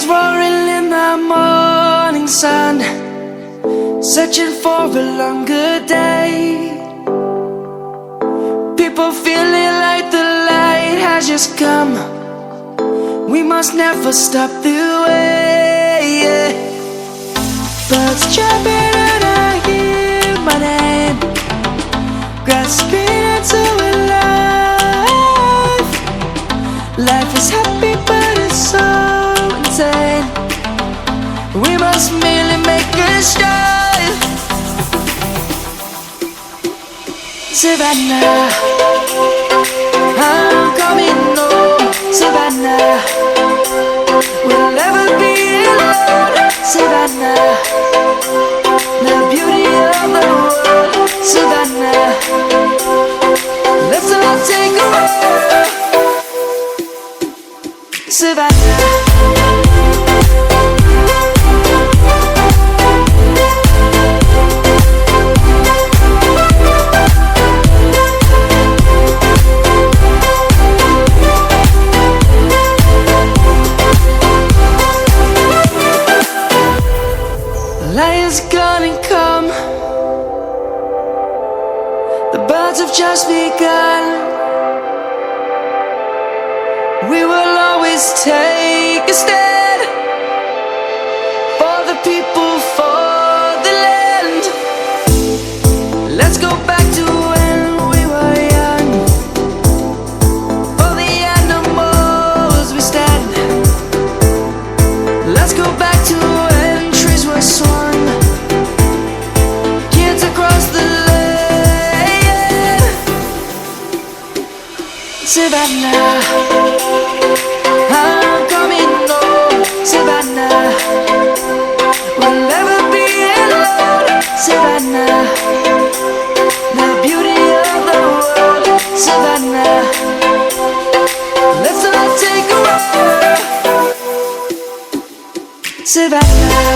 lions roaring in the morning sun, searching for a longer day. People feeling like the light has just come. We must never stop the way, yeah. Birds chirping and I hear my name, grasping into a life. Life is happy but it's so insane. We must merely make a start. Savannah, I'm coming home. Savannah, we'll never be alone. Savannah, the beauty of the world. Savannah, let's all take a walk. Savannah. Lion's gonna come. The birds have just begun. We will always take a stand for the people, for the land. Let's go back to when we were young. For the animals we stand. Let's go back to when trees were swung, kids across the land. Savannah, I'm coming home. Savannah, we'll never be alone. Savannah, the beauty of the world. Savannah, let's all take a walk. Savannah.